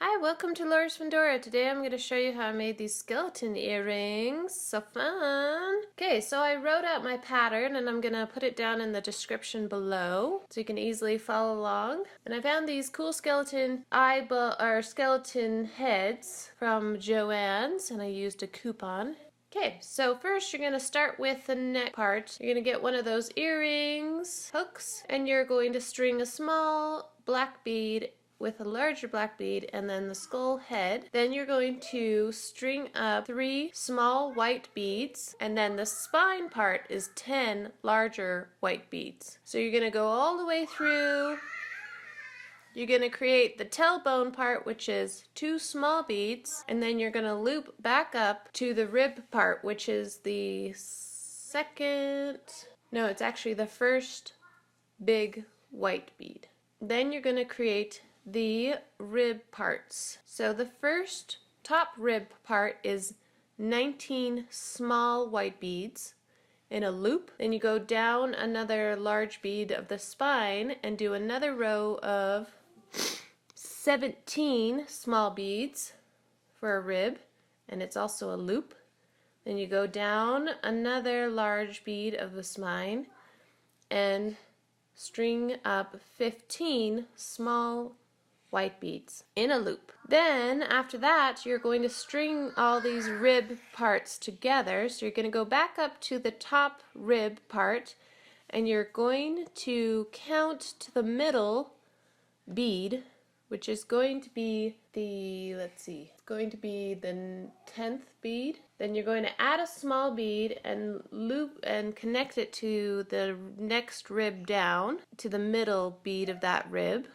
Hi, welcome to Laura's Fundora. Today I'm going to show you how I made these skeleton earrings. So fun! Okay, so I wrote out my pattern and I'm going to put it down in the description below so you can easily follow along. And I found these cool skeleton skeleton heads from Joann's and I used a coupon. Okay, so first you're going to start with the neck part. You're going to get one of those earrings hooks and you're going to string a small black bead with a larger black bead and then the skull head. Then you're going to string up 3 small white beads and then the spine part is 10 larger white beads. So you're going to go all the way through. You're going to create the tailbone part, which is 2 small beads, and then you're going to loop back up to the rib part, which is the it's actually the first big white bead. Then you're going to create the rib parts. So the first top rib part is 19 small white beads in a loop. Then you go down another large bead of the spine and do another row of 17 small beads for a rib, and it's also a loop. Then you go down another large bead of the spine and string up 15 small white beads in a loop. Then after that you're going to string all these rib parts together. So you're going to go back up to the top rib part and you're going to count to the middle bead, which is going to be the, it's going to be the 10th bead. Then you're going to add a small bead and loop and connect it to the next rib down to the middle bead of that rib.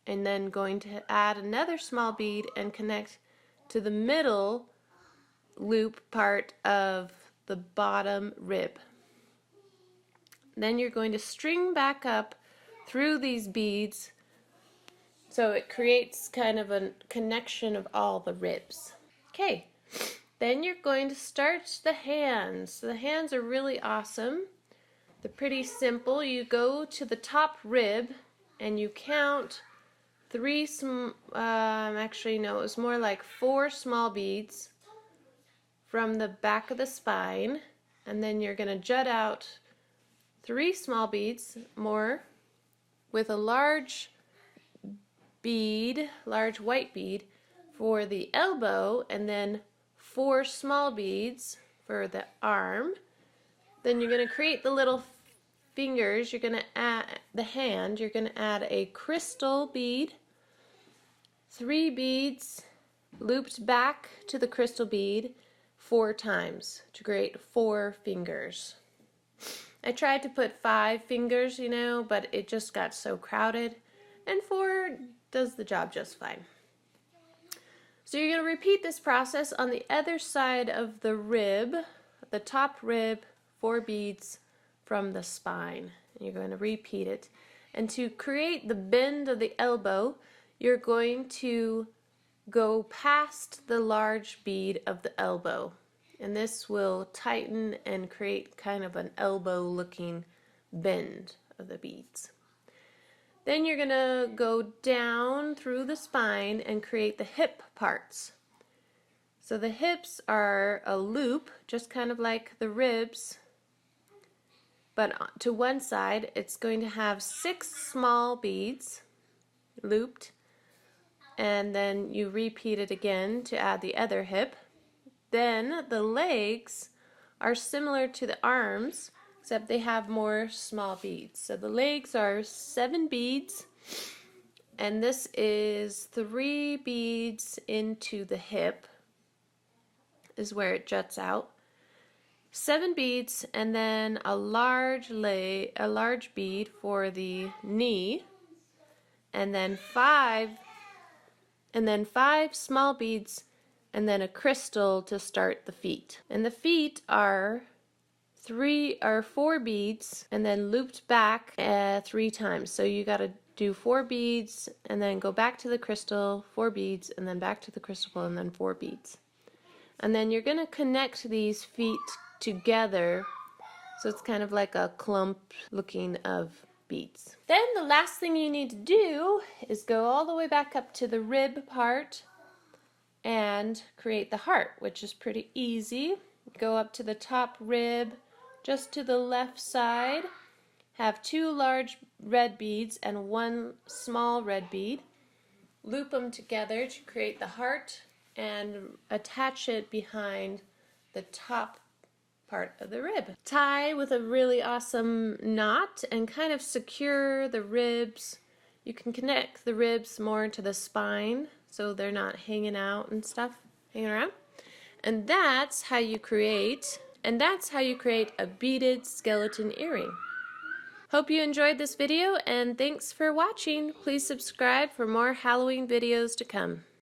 And then going to add another small bead and connect to the middle loop part of the bottom rib. Then you're going to string back up through these beads so it creates kind of a connection of all the ribs. Okay, then you're going to start the hands. So the hands are really awesome. They're pretty simple. You go to the top rib and you count 3 actually no, it was more like 4 small beads from the back of the spine, and then you're going to jut out 3 small beads more with a large white bead for the elbow, and then 4 small beads for the arm. Then you're going to create the little fingers. You're going to add the hand. You're going to add a crystal bead, 3 beads looped back to the crystal bead 4 times to create 4 fingers. I tried to put 5 fingers, but it just got so crowded, and 4 does the job just fine. So you're going to repeat this process on the other side of the rib, the top rib, 4 beads from the spine. You're going to repeat it. And to create the bend of the elbow, you're going to go past the large bead of the elbow, and this will tighten and create kind of an elbow looking bend of the beads. Then you're going to go down through the spine and create the hip parts. So the hips are a loop, just kind of like the ribs, but to one side it's going to have 6 small beads looped, and then you repeat it again to add the other hip. Then the legs are similar to the arms, except they have more small beads. So the legs are 7 beads, and this is 3 beads into the hip is where it juts out. 7 beads, and then a large bead for the knee, and then 5 small beads, and then a crystal to start the feet. And the feet are 4 beads and then looped back 3 times. So you got to do 4 beads and then go back to the crystal, 4 beads, and then back to the crystal, and then 4 beads. And then you're going to connect these feet together so it's kind of like a clump looking of beads. Then the last thing you need to do is go all the way back up to the rib part and create the heart, which is pretty easy. Go up to the top rib, just to the left side, have 2 large red beads and 1 small red bead. Loop them together to create the heart and attach it behind the top part of the rib. Tie with a really awesome knot and kind of secure the ribs. You can connect the ribs more to the spine so they're not hanging out and stuff, hanging around. And that's how you create a beaded skeleton earring. Hope you enjoyed this video, and thanks for watching. Please subscribe for more Halloween videos to come.